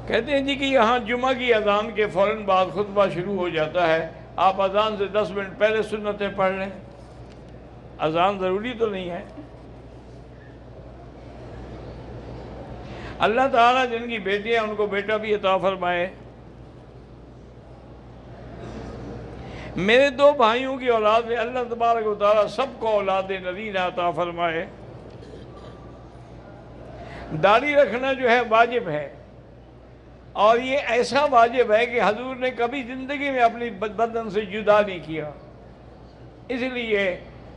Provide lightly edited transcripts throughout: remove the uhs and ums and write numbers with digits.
کہتے ہیں جی کہ یہاں جمعہ کی اذان کے فوراً بعد خطبہ شروع ہو جاتا ہے، آپ اذان سے 10 منٹ پہلے سنتیں پڑھ لیں، اذان ضروری تو نہیں ہے۔ اللہ تعالیٰ جن کی بیٹی ہے ان کو بیٹا بھی عطا فرمائے۔ میرے 2 بھائیوں کی اولاد میں اللہ تبارک و تعالیٰ سب کو اولاد نذیر عطا فرمائے۔ داڑھی رکھنا جو ہے واجب ہے، اور یہ ایسا واجب ہے کہ حضور نے کبھی زندگی میں اپنی بدن سے جدا نہیں کیا، اس لیے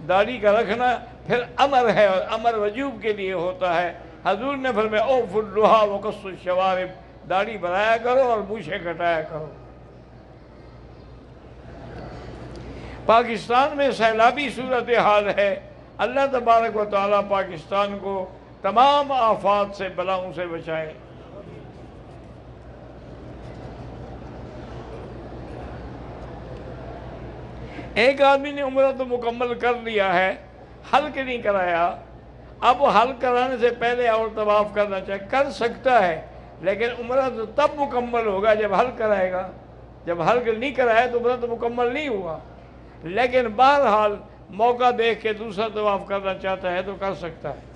داڑھی کا رکھنا پھر امر ہے، اور امر وجوب کے لیے ہوتا ہے۔ حضور نے فرمایا اوفوا النہی وقصوا الشوارب، داڑھی بڑھایا کرو اور مونچھیں کٹایا کرو۔ پاکستان میں سیلابی صورتحال ہے، اللہ تبارک و تعالیٰ پاکستان کو تمام آفات سے بلاؤں سے بچائے۔ ایک آدمی نے عمرہ تو مکمل کر لیا ہے، حلق نہیں کرایا، اب وہ حلق کرانے سے پہلے اور طواف کرنا چاہے کر سکتا ہے، لیکن عمرہ تو تب مکمل ہوگا جب حلق کرائے گا۔ جب حلق نہیں کرایا تو عمرہ تو مکمل نہیں ہوا، لیکن بہرحال موقع دیکھ کے دوسرا طواف کرنا چاہتا ہے تو کر سکتا ہے۔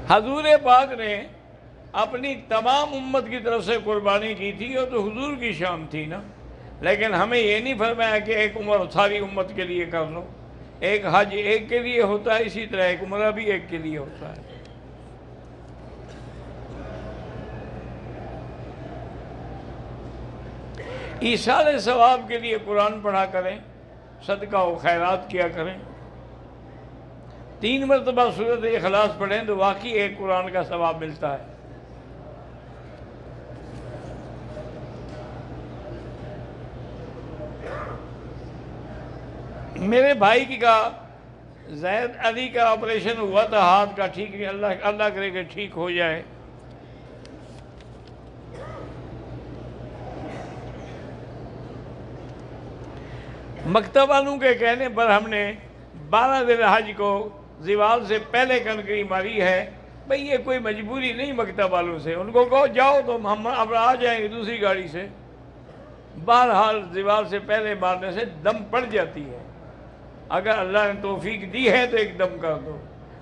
حضور پاک نے اپنی تمام امت کی طرف سے قربانی کی تھی، اور تو حضور کی شان تھی نا، لیکن ہمیں یہ نہیں فرمایا کہ ایک عمر ساری امت کے لیے کر لو۔ ایک حج ایک کے لیے ہوتا ہے، اسی طرح ایک عمرہ بھی ایک کے لیے ہوتا ہے۔ ایصال ثواب کے لیے قرآن پڑھا کریں، صدقہ و خیرات کیا کریں۔ 3 مرتبہ سورۃ اخلاص پڑھیں تو واقعی ایک قرآن کا ثواب ملتا ہے۔ میرے بھائی کا زید علی کا آپریشن ہوا تھا ہاتھ کا، ٹھیک نہیں، اللہ کرے کہ ٹھیک ہو جائے۔ مکتب والوں کے کہنے پر ہم نے 12 ذی الحج کو زوال سے پہلے کنکری ماری ہے۔ بھئی یہ کوئی مجبوری نہیں مکتب والوں سے، ان کو کہو جاؤ تو ہم اب آ جائیں گے دوسری گاڑی سے۔ بہرحال زوال سے پہلے مارنے سے دم پڑ جاتی ہے، اگر اللہ نے توفیق دی ہے تو ایک دم کر دو،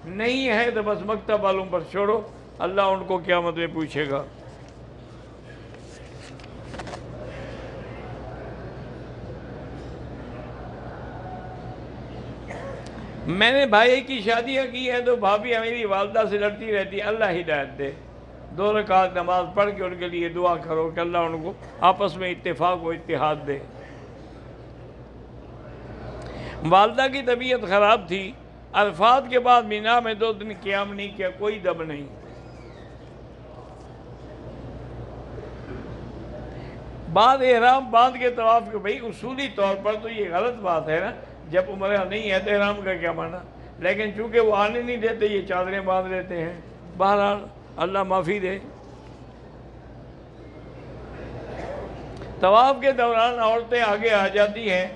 نہیں ہے تو بس مکتب والوں پر چھوڑو، اللہ ان کو قیامت میں پوچھے گا۔ میں نے بھائی کی شادیاں کی ہیں تو بھابھی میری والدہ سے لڑتی رہتی، اللہ ہدایت دے۔ 2 رکعت نماز پڑھ کے ان کے لیے دعا کرو کہ اللہ ان کو آپس میں اتفاق و اتحاد دے۔ والدہ کی طبیعت خراب تھی، عرفات کے بعد مینا میں 2 دن قیام نہیں کیا، کوئی دم نہیں۔ بعد احرام باندھ کے طواف کے، بھئی اصولی طور پر تو یہ غلط بات ہے نا، جب عمرہ نہیں ہے تو احرام کا کیا مانا، لیکن چونکہ وہ آنے نہیں دیتے یہ چادریں باندھ لیتے ہیں۔ بہرحال اللہ معافی دے۔ طواف کے دوران عورتیں آگے آ جاتی ہیں،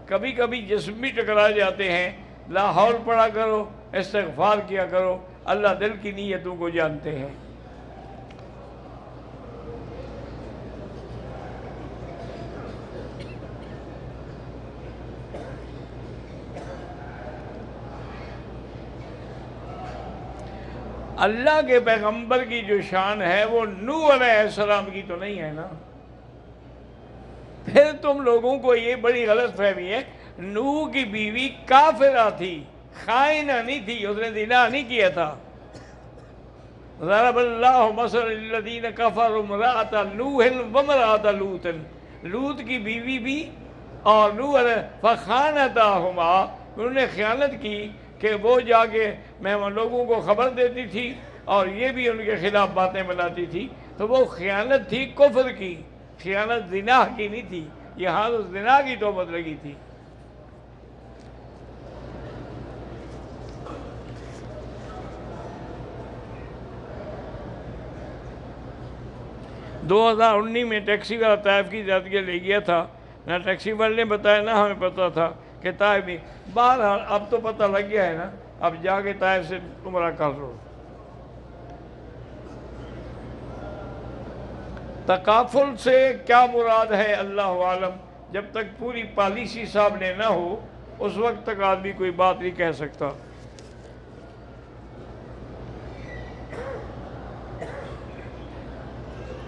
کبھی کبھی جسم بھی ٹکرا جاتے ہیں، لا حول پڑھا کرو، استغفار کیا کرو، اللہ دل کی نیتوں کو جانتے ہیں۔ اللہ کے پیغمبر کی جو شان ہے وہ نوح علیہ السلام کی تو نہیں ہے نا۔ پھر تم لوگوں کو یہ بڑی غلط فہمی ہے، نوح کی بیوی کافرہ تھی، خائنہ نہیں تھی، اس نے زنا نہیں کیا تھا۔ ضرب اللہ مثلا للذین کفروا امرأۃ نوح وامرأۃ لوط، لوط کی بیوی بھی اور نوح فخانتاہما، انہوں نے خیانت کی کہ وہ جا کے لوگوں کو خبر دیتی تھی اور یہ بھی ان کے خلاف باتیں بناتی تھی، تو وہ خیانت تھی کفر کی، خیانت زنا کی نہیں تھی، یہاں تو زنا کی توبت لگی تھی۔ 2019 میں ٹیکسی والا طائف کی زیادگی لے گیا تھا، نہ ٹیکسی والے نے بتایا نہ ہمیں پتہ تھا کہ طائف بھی۔ بہرحال اب تو پتہ لگ گیا ہے نا اب جا کے طائف سے عمرہ کر لو۔ تکافل سے کیا مراد ہے اللہ عالم، جب تک پوری پالیسی سامنے نہ ہو اس وقت تک آدمی کوئی بات نہیں کہہ سکتا۔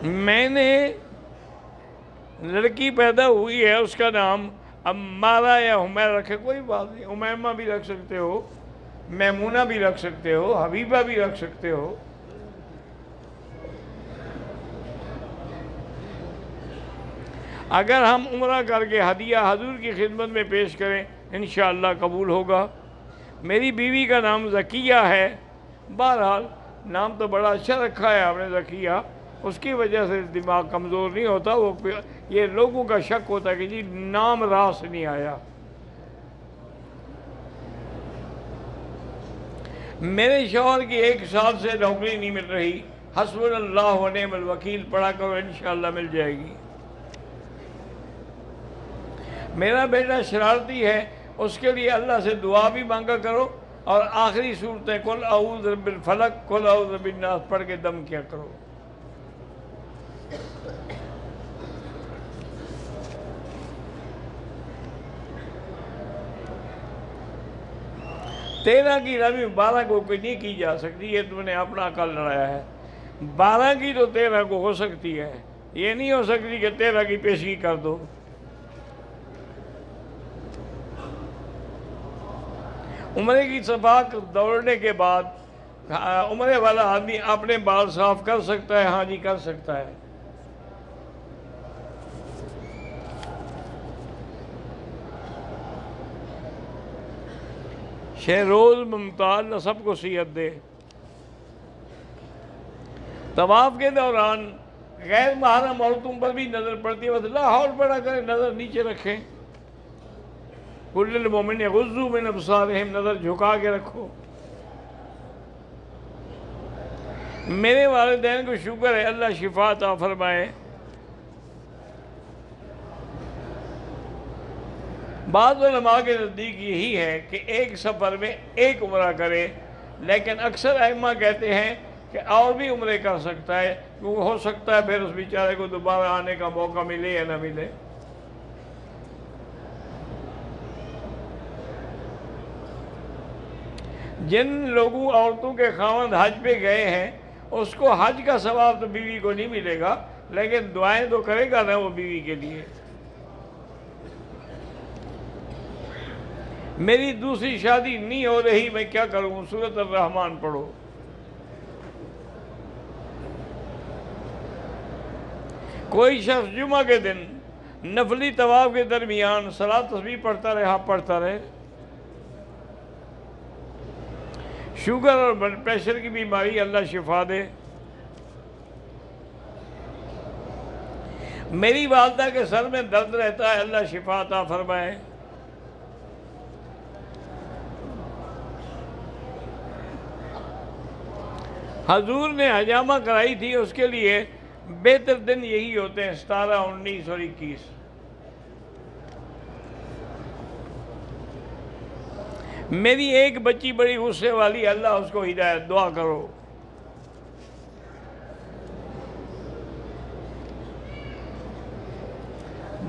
میں نے لڑکی پیدا ہوئی ہے، اس کا نام امارہ یا حمیر رکھے، کوئی بات نہیں، امیمہ بھی رکھ سکتے ہو، میمونہ بھی رکھ سکتے ہو، حبیبہ بھی رکھ سکتے ہو۔ اگر ہم عمرہ کر کے ہدیہ حضور کی خدمت میں پیش کریں انشاءاللہ قبول ہوگا۔ میری بیوی کا نام ذکیہ ہے، بہرحال نام تو بڑا اچھا رکھا ہے آپ نے ذکیہ، اس کی وجہ سے دماغ کمزور نہیں ہوتا، وہ یہ لوگوں کا شک ہوتا ہے کہ جی نام راس نہیں آیا۔ میرے شوہر کی 1 سال سے نوکری نہیں مل رہی، حسبنا اللہ و نعم الوکیل پڑھا کرو انشاءاللہ مل جائے گی۔ میرا بیٹا شرارتی ہے، اس کے لیے اللہ سے دعا بھی مانگا کرو، اور آخری صورتیں قل اعوذ برب الفلق قل اعوذ برب الناس پڑھ کے دم کیا کرو۔ تیرہ کی رمی 12 کو کوئی نہیں کی جا سکتی، یہ تم نے اپنا عقل لڑایا ہے۔ 12 کی تو 13 کو ہو سکتی ہے، یہ نہیں ہو سکتی کہ 13 کی پیشگی کر دو۔ عمرے کی صفاق دوڑنے کے بعد عمرے والا آدمی اپنے بال صاف کر سکتا ہے؟ ہاں جی کر سکتا ہے۔ شہروز ممتاز نصب کو صحت دے۔ طواف کے دوران غیر محرم عورتوں پر بھی نظر پڑتی ہے، بس لاہور پڑا کریں، نظر نیچے رکھیں۔ کل المومن یغضوا من ابصارہم، نظر جھکا کے رکھو۔ میرے والدین کو شکر ہے، اللہ شفا عطا فرمائے۔ بعض علماء کے نزدیک یہی ہے کہ ایک سفر میں ایک عمرہ کرے، لیکن اکثر ائمہ کہتے ہیں کہ اور بھی عمرے کر سکتا ہے، کیونکہ ہو سکتا ہے پھر اس بیچارے کو دوبارہ آنے کا موقع ملے یا نہ ملے۔ جن لوگوں عورتوں کے خاوند حج پہ گئے ہیں اس کو حج کا ثواب تو بیوی کو نہیں ملے گا، لیکن دعائیں تو کرے گا نا وہ بیوی کے لیے۔ میری دوسری شادی نہیں ہو رہی، میں کیا کروں؟ سورۃ الرحمن پڑھو۔ کوئی شخص جمعہ کے دن نفلی طواف کے درمیان صلاۃ تسبیح پڑھتا رہے، ہاں پڑھتا رہے۔ شوگر اور بلڈ پریشر کی بیماری اللہ شفا دے۔ میری والدہ کے سر میں درد رہتا ہے، اللہ شفا عطا فرمائے۔ حضور نے حجامہ کرائی تھی، اس کے لیے بہتر دن یہی ہوتے ہیں 17، 19 اور 21۔ میری ایک بچی بڑی غصے والی، اللہ اس کو ہدایت، دعا کرو۔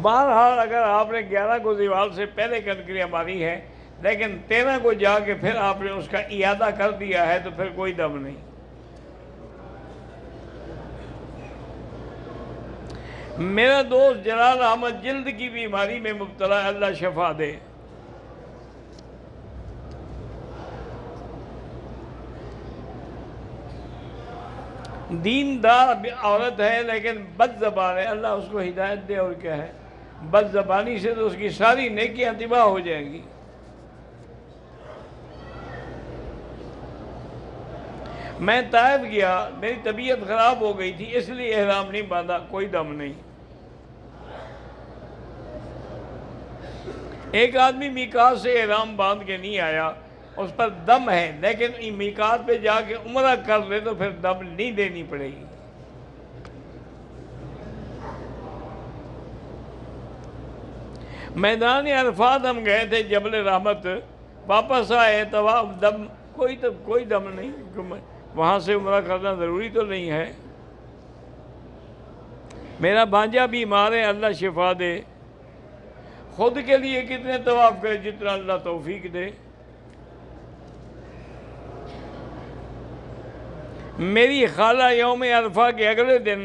بہرحال اگر آپ نے 11 کو زوال سے پہلے کنکریاں ماری ہے، لیکن 13 کو جا کے پھر آپ نے اس کا اعادہ کر دیا ہے تو پھر کوئی دم نہیں۔ میرا دوست جلال احمد جلد کی بیماری میں مبتلا ہے، اللہ شفا دے۔ دیندار عورت ہے لیکن بد زبان ہے، اللہ اس کو ہدایت دے۔ اور کیا ہے، بد زبانی سے تو اس کی ساری نیکیاں تباہ ہو جائیں گی۔ میں طائف گیا، میری طبیعت خراب ہو گئی تھی، اس لیے احرام نہیں باندھا، کوئی دم نہیں۔ ایک آدمی میقات سے احرام باندھ کے نہیں آیا، اس پر دم ہے، لیکن میقات پہ جا کے عمرہ کر لے تو پھر دم نہیں دینی پڑے گی۔ میدان عرفات ہم گئے تھے، جبل رحمت، واپس آئے طواف دم کوئی دم نہیں، وہاں سے عمرہ کرنا ضروری تو نہیں ہے۔ میرا بھانجا بیمار ہے، اللہ شفا دے، خود کے لیے کتنے طواف کرے جتنا اللہ توفیق دے۔ میری خالہ یوم عرفہ کے اگلے دن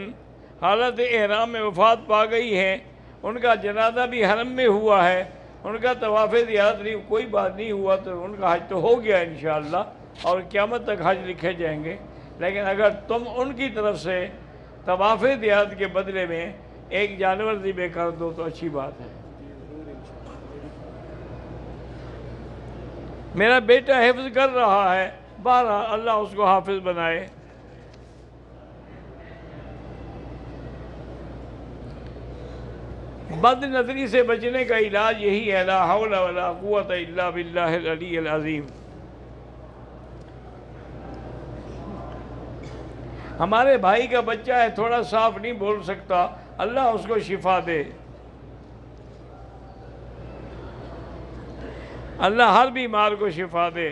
حالت احرام میں وفات پا گئی ہے، ان کا جنازہ بھی حرم میں ہوا ہے، ان کا طواف زیارت نہیں، کوئی بات نہیں ہوا تو ان کا حج تو ہو گیا انشاءاللہ اور قیامت تک حج لکھے جائیں گے۔ لیکن اگر تم ان کی طرف سے طواف زیارت کے بدلے میں ایک جانور ذبح کر دو تو اچھی بات ہے۔ میرا بیٹا حفظ کر رہا ہے، بہرحال اللہ اس کو حافظ بنائے۔ بد نظری سے بچنے کا علاج یہی ہے، لا حول ولا قوت الا باللہ العلی العظیم۔ ہمارے بھائی کا بچہ ہے، تھوڑا صاف نہیں بول سکتا، اللہ اس کو شفا دے، اللہ ہر بیمار کو شفا دے۔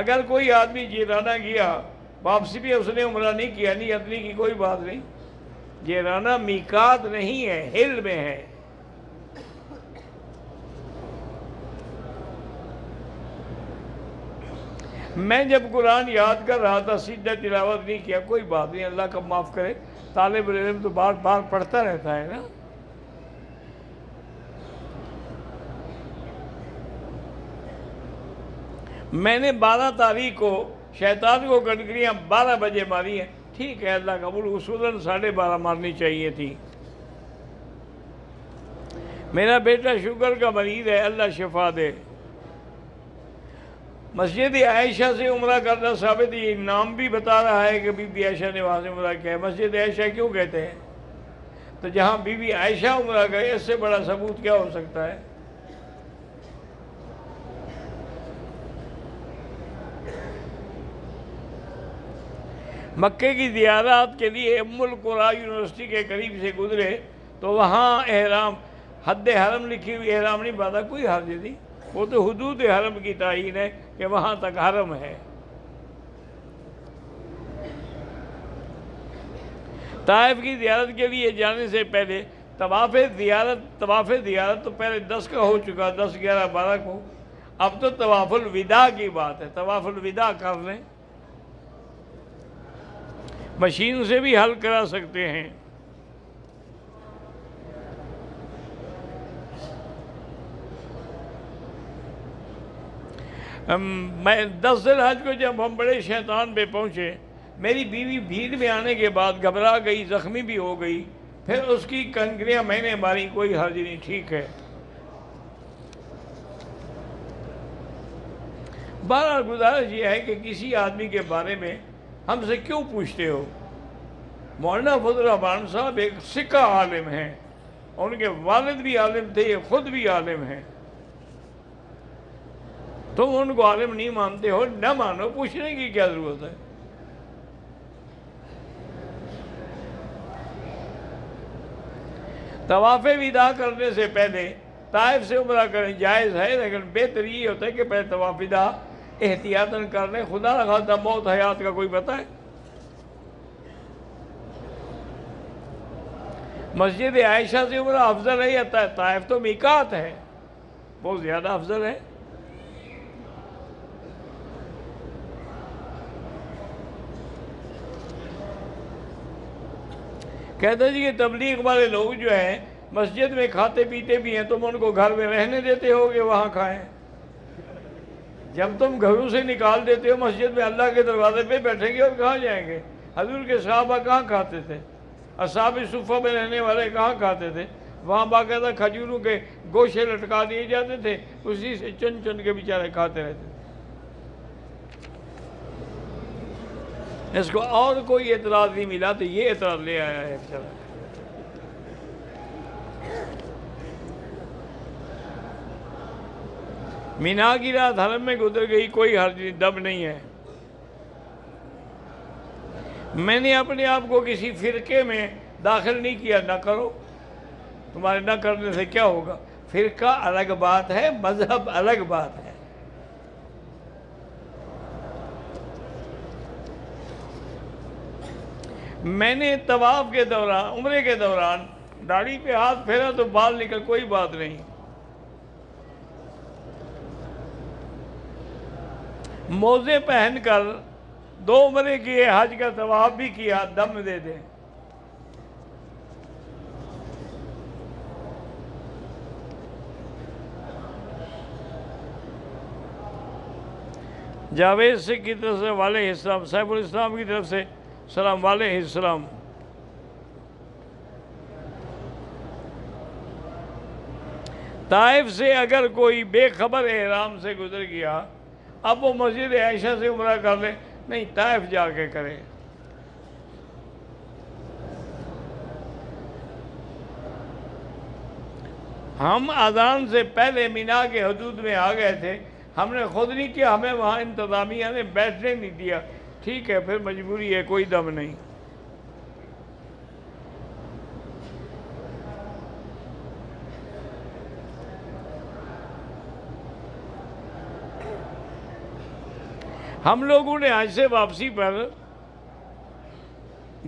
اگر کوئی آدمی جیرانہ گیا، واپسی بھی اس نے عمرہ نہیں کیا، نیت نہیں کی، کوئی بات نہیں۔ جیرانہ میقات نہیں ہے، ہل میں ہے۔ میں جب قرآن یاد کر رہا تھا سیدھا تلاوت نہیں کیا، کوئی بات نہیں، اللہ کا معاف کرے، طالب علم تو بار بار پڑھتا رہتا ہے نا۔ میں نے 12 تاریخ کو شیطان کو کنکریاں 12 بجے ماری ہیں، ٹھیک ہے، اللہ قبول، اصولاً 12:30 مارنی چاہیے تھی۔ میرا بیٹا شوگر کا مریض ہے، اللہ شفا دے۔ مسجد عائشہ سے عمرہ کرنا ثابت، یہ نام بھی بتا رہا ہے کہ بی بی عائشہ نے وہاں سے عمرہ کیا ہے۔ مسجد عائشہ کیوں کہتے ہیں؟ تو جہاں بی بی عائشہ عمرہ گئے، اس سے بڑا ثبوت کیا ہو سکتا ہے؟ مکے کی زیارات کے لیے ام القریٰ یونیورسٹی کے قریب سے گزرے تو وہاں احرام، حد حرم لکھی ہوئی، احرام نہیں باندھا، کوئی حرج نہیں، وہ تو حدود حرم کی تعین ہے کہ وہاں تک حرم ہے۔ طائف کی زیارت کے لیے جانے سے پہلے طواف زیارت تو پہلے 10 کا ہو چکا، 10، 11، 12 کو، اب تو طواف الوداع کی بات ہے، طواف الوداع کر لیں، مشین سے بھی حل کرا سکتے ہیں۔ میں 10 ذی الحج کو جب ہم بڑے شیطان پہ پہنچے، میری بیوی بھیڑ میں آنے کے بعد گھبرا گئی، زخمی بھی ہو گئی، پھر اس کی کنکریاں میں نے ماری، کوئی حرج نہیں، ٹھیک ہے۔ بہرحال گزارش یہ ہے کہ کسی آدمی کے بارے میں ہم سے کیوں پوچھتے ہو؟ مولانا فضل الرحمان صاحب ایک سکہ عالم ہیں، ان کے والد بھی عالم تھے، یہ خود بھی عالم ہیں، تم ان کو عالم نہیں مانتے ہو، نہ مانو، پوچھنے کی کیا ضرورت ہے؟ طواف وداع کرنے سے پہلے طائف سے عمرہ کریں، جائز ہے، لیکن بہتر یہ ہوتا ہے کہ پہلے طواف وداع احتیاطاً کر لیں، خدا نخواستہ موت حیات کا کوئی پتہ ہے؟ مسجد عائشہ سے عمرہ افضل ہے یا طائف؟ تو میقات ہے، بہت زیادہ افضل ہے۔ کہتے جی کہ تبلیغ والے لوگ جو ہیں مسجد میں کھاتے پیتے بھی ہیں، تم ان کو گھر میں رہنے دیتے ہو کہ وہاں کھائیں؟ جب تم گھروں سے نکال دیتے ہو، مسجد میں اللہ کے دروازے پہ بیٹھیں گے اور کہاں جائیں گے؟ حضور کے صحابہ کہاں کھاتے تھے؟ اصحاب صفہ میں رہنے والے کہاں کھاتے تھے؟ وہاں باقاعدہ کھجوروں کے گوشے لٹکا دیے جاتے تھے، اسی سے چن چن کے بیچارے کھاتے رہتے تھے۔ اس کو اور کوئی اعتراض نہیں ملا تو یہ اعتراض لے آیا ہے بیچارہ۔ مینا کی رات حرم میں گزر گئی، کوئی حرج نہیں، دم نہیں ہے۔ میں نے اپنے آپ کو کسی فرقے میں داخل نہیں کیا، نہ کرو، تمہارے نہ کرنے سے کیا ہوگا؟ فرقہ الگ بات ہے، مذہب الگ بات ہے۔ میں نے طواف کے دوران، عمرے کے دوران داڑھی پہ ہاتھ پھیرا تو بال نکل، کوئی بات نہیں۔ موزے پہن کر 2 عمرے کیے، حج کا طواف بھی کیا، دم دے دیں۔ جاوید سے کی طرف سے علیہ السلام، سیف الاسلام کی طرف سے سلام علیہ السلام۔ طائف سے اگر کوئی بے خبر احرام سے گزر گیا، اب وہ مسجد عائشہ سے عمرہ کر لے، نہیں، طائف جا کے کرے۔ ہم اذان سے پہلے مینا کے حدود میں آ گئے تھے، ہم نے خود نہیں کیا، ہمیں وہاں انتظامیہ نے بیٹھنے نہیں دیا، ٹھیک ہے، پھر مجبوری ہے، کوئی دم نہیں۔ ہم لوگوں نے حج سے واپسی پر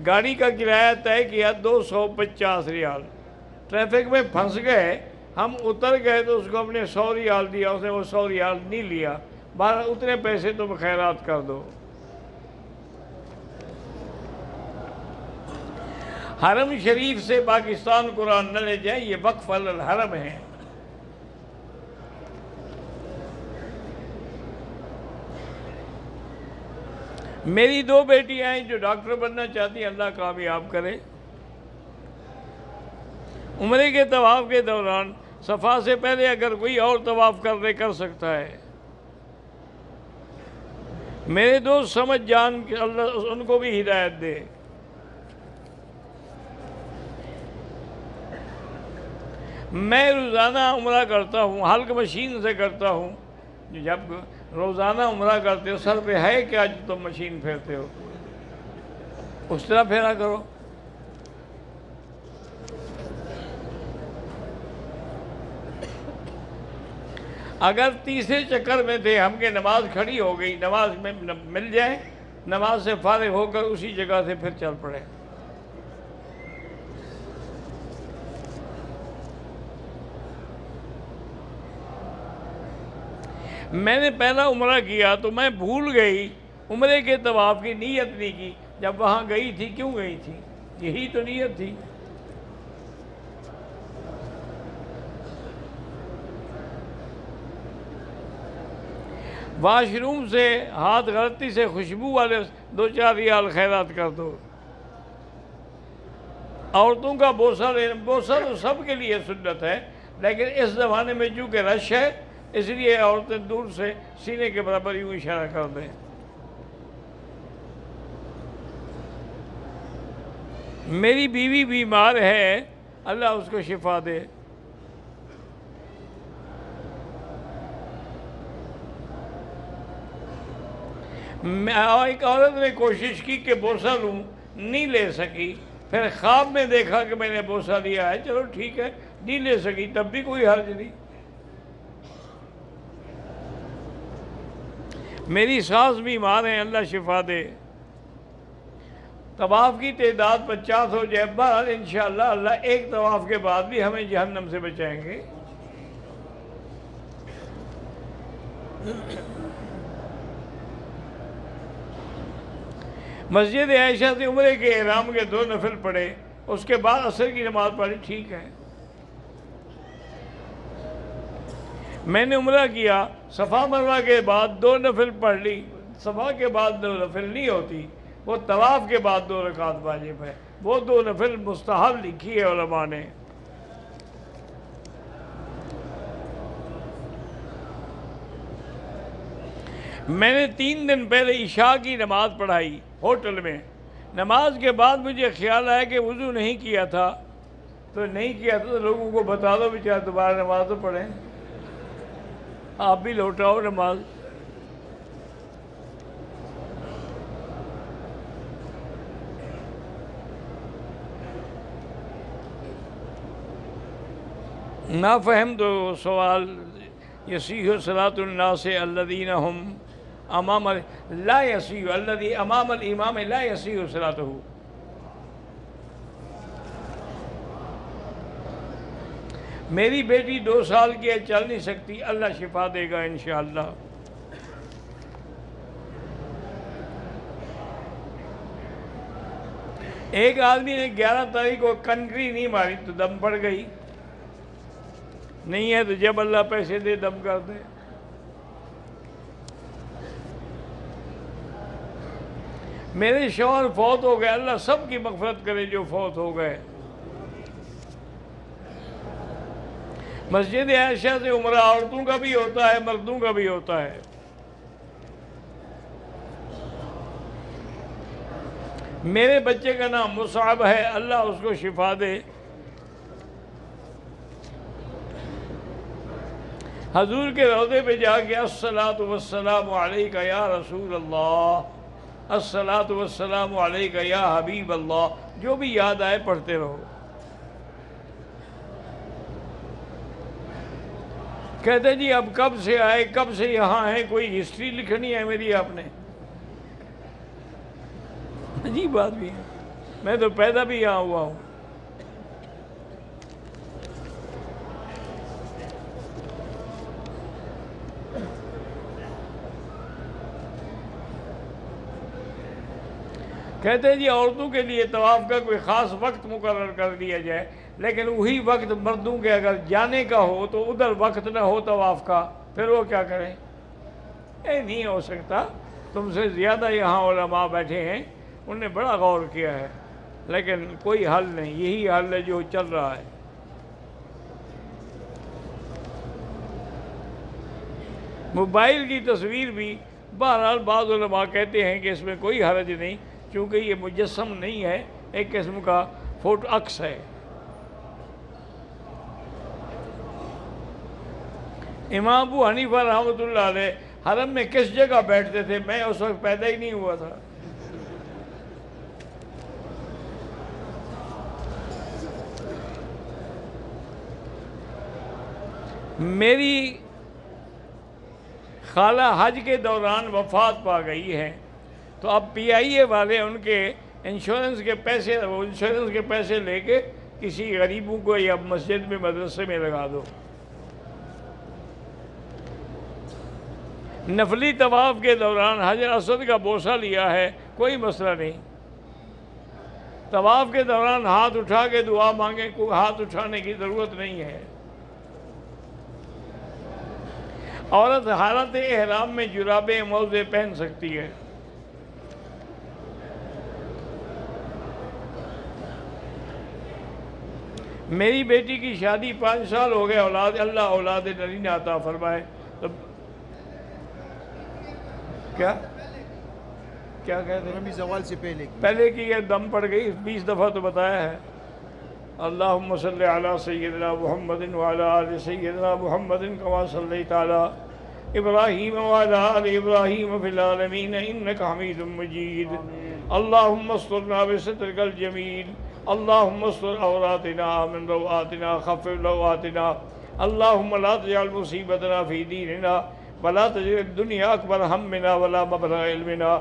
گاڑی کا کرایہ طے کیا 250 ریال، ٹریفک میں پھنس گئے، ہم اتر گئے تو اس کو ہم نے 100 ریال دیا، اس نے وہ 100 ریال نہیں لیا، بہرحال اتنے پیسے تم خیرات کر دو۔ حرم شریف سے پاکستان قرآن نہ لے جائیں، یہ وقف الحرم ہے۔ میری 2 بیٹیاں ہیں جو ڈاکٹر بننا چاہتی ہیں، اللہ کامیاب کرے۔ عمرے کے طواف کے دوران صفا سے پہلے اگر کوئی اور طواف کر سکتا ہے۔ میرے دوست سمجھ جان کہ اللہ ان کو بھی ہدایت دے۔ میں روزانہ عمرہ کرتا ہوں، حلق مشین سے کرتا ہوں۔ جب روزانہ عمرہ کرتے ہو، سر پہ ہے کیا جو تم مشین پھیرتے ہو؟ اس طرح پھیرا کرو۔ اگر تیسرے چکر میں تھے ہم کہ نماز کھڑی ہو گئی، نماز میں مل جائے، نماز سے فارغ ہو کر اسی جگہ سے پھر چل پڑے۔ میں نے پہلا عمرہ کیا تو میں بھول گئی، عمرے کے طواف کی نیت نہیں کی۔ جب وہاں گئی تھی، کیوں گئی تھی؟ یہی تو نیت تھی۔ واش روم سے ہاتھ غلطی سے خوشبو والے 2-4 ریال خیرات کر دو۔ عورتوں کا بوسہ لینا، بوسہ تو سب کے لیے سنت ہے، لیکن اس زمانے میں چونکہ رش ہے، اس لیے عورتیں دور سے سینے کے برابر یوں اشارہ کر دیں۔ میری بیوی بیمار ہے، اللہ اس کو شفا دے۔ ایک عورت نے کوشش کی کہ بوسہ لوں، نہیں لے سکی، پھر خواب میں دیکھا کہ میں نے بوسہ لیا ہے، چلو ٹھیک ہے، نہیں لے سکی تب بھی کوئی حرج نہیں۔ میری ساس بیمار ہیں، اللہ شفا دے۔ طواف کی تعداد 50 ہو جائے، بہرحال انشاءاللہ اللہ ایک طواف کے بعد بھی ہمیں جہنم سے بچائیں گے۔ مسجد عائشہ سے عمرے کے احرام کے 2 نفل پڑھے، اس کے بعد عصر کی نماز پڑھی، ٹھیک ہے۔ میں نے عمرہ کیا، صفا مروہ کے بعد 2 نفل پڑھ لی۔ صفا کے بعد 2 نفل نہیں ہوتی، وہ طواف کے بعد 2 رکعت واجب ہے، وہ 2 نفل مستحب لکھی ہے علماء نے۔ میں نے 3 دن پہلے عشاء کی نماز پڑھائی ہوٹل میں، نماز کے بعد مجھے خیال آیا کہ وضو نہیں کیا تھا، تو لوگوں کو بتا دو بیچارے دوبارہ نماز تو پڑھیں، آپ بھی لوٹاؤ نماز۔ نہ فہم تو سوال، یصیح صلاۃ الناس الذین ہم امام لا یصیح الذی امام الامام لا یصیح صلاتہ۔ میری بیٹی 2 سال کی ہے، چل نہیں سکتی، اللہ شفا دے گا انشاءاللہ۔ ایک آدمی نے 11 تاریخ کو کنکری نہیں ماری تو دم پڑ گئی، نہیں ہے تو جب اللہ پیسے دے دم کر دے۔ میرے شوہر فوت ہو گئے، اللہ سب کی مغفرت کرے جو فوت ہو گئے۔ مسجد عائشہ سے عمرہ عورتوں کا بھی ہوتا ہے، مردوں کا بھی ہوتا ہے۔ میرے بچے کا نام مصعب ہے، اللہ اس کو شفا دے۔ حضور کے روضے پہ جا کے الصلاۃ والسلام علیک یا رسول اللہ، الصلاۃ والسلام علیک یا حبیب اللہ، جو بھی یاد آئے پڑھتے رہو۔ کہتے جی اب کب سے آئے، کب سے یہاں ہیں، کوئی ہسٹری لکھنی ہے میری آپ نے؟ عجیب بات بھی ہے، میں تو پیدا بھی یہاں ہوا ہوں۔ کہتے ہیں جی عورتوں کے لیے طواف کا کوئی خاص وقت مقرر کر دیا جائے، لیکن وہی وقت مردوں کے اگر جانے کا ہو تو ادھر وقت نہ ہو طواف کا، پھر وہ کیا کریں؟ نہیں ہو سکتا۔ تم سے زیادہ یہاں علماء بیٹھے ہیں، انہوں نے بڑا غور کیا ہے، لیکن کوئی حل نہیں، یہی حل ہے جو چل رہا ہے۔ موبائل کی تصویر بھی بہرحال بعض علماء کہتے ہیں کہ اس میں کوئی حرج نہیں، چونکہ یہ مجسم نہیں ہے، ایک قسم کا فوٹو عکس ہے۔ امام ابو حنیفہ رحمۃ اللہ علیہ حرم میں کس جگہ بیٹھتے تھے؟ میں اس وقت پیدا ہی نہیں ہوا تھا۔ میری خالہ حج کے دوران وفات پا گئی ہے، تو اب پی آئی اے والے ان کے انشورنس کے پیسے لے کے کسی غریبوں کو یا مسجد میں مدرسے میں لگا دو۔ نفلی طواف کے دوران حجر اسود کا بوسہ لیا ہے، کوئی مسئلہ نہیں۔ طواف کے دوران ہاتھ اٹھا کے دعا مانگیں، کوئی ہاتھ اٹھانے کی ضرورت نہیں ہے۔ عورت حالت احرام میں جرابیں موزے پہن سکتی ہے۔ میری بیٹی کی شادی 5 سال ہو گئے، اللہ اولاد نرینہ عطا فرمائے۔ تو کیا کہتے ہیں؟ رمی زوال سے پہلے کی یہ دم پڑ گئی، 20 دفعہ تو بتایا ہے۔ اللہم صلی علی سیدنا محمد وعلی آل سیدنا محمد کما صلیت علی ابراہیم وعلی آل ابراہیم فی العالمین انک حمید مجید۔ اللہم استرنا بسترک الجمیل، اللہم استر عوراتنا من روآتنا خفف روآتنا، اللہم لا تجعل مصیبتنا فی دیننا ولا تجعل الدنیا اکبر ہمنا ولا مبلغ علمنا،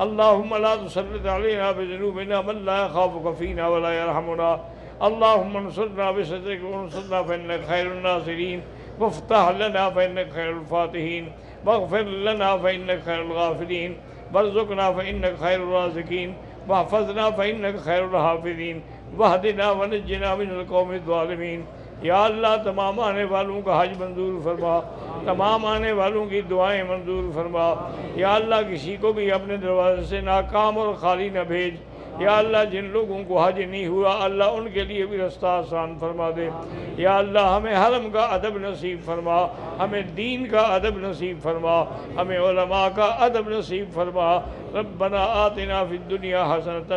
اللہم لا تسلط علینا بذنوبنا من لا يخافك فینا ولا يرحمنا، اللہم انصرنا بسترک وانصرنا فإنک خیر الناصرین، وافتح لنا فإنک خیر الفاتحین، واغفر لنا فإنک خیر الغافرین، وارزقنا فإنک خیر الرازقین، واحفظنا فإنک خیر الحافظین، واہدنا ونجنا من القوم الظالمین۔ یا اللہ تمام آنے والوں کا حج منظور فرما، تمام آنے والوں کی دعائیں منظور فرما۔ یا اللہ کسی کو بھی اپنے دروازے سے ناکام اور خالی نہ بھیج۔ یا اللہ جن لوگوں کو حج نہیں ہوا اللہ ان کے لیے بھی رستہ آسان فرما دے۔ یا اللہ ہمیں حرم کا ادب نصیب فرما، ہمیں دین کا ادب نصیب فرما، ہمیں علماء کا ادب نصیب فرما۔ ربنا آتنا فی الدنیا حسنۃ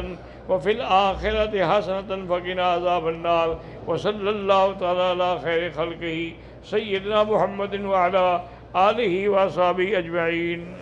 وفی الآخرۃ حسنۃ وقنا عذاب النار، وصلی اللہ تعالی علی خیر خلقہ سیدنا محمد وعلی آلہ وصحبہ اجمعین۔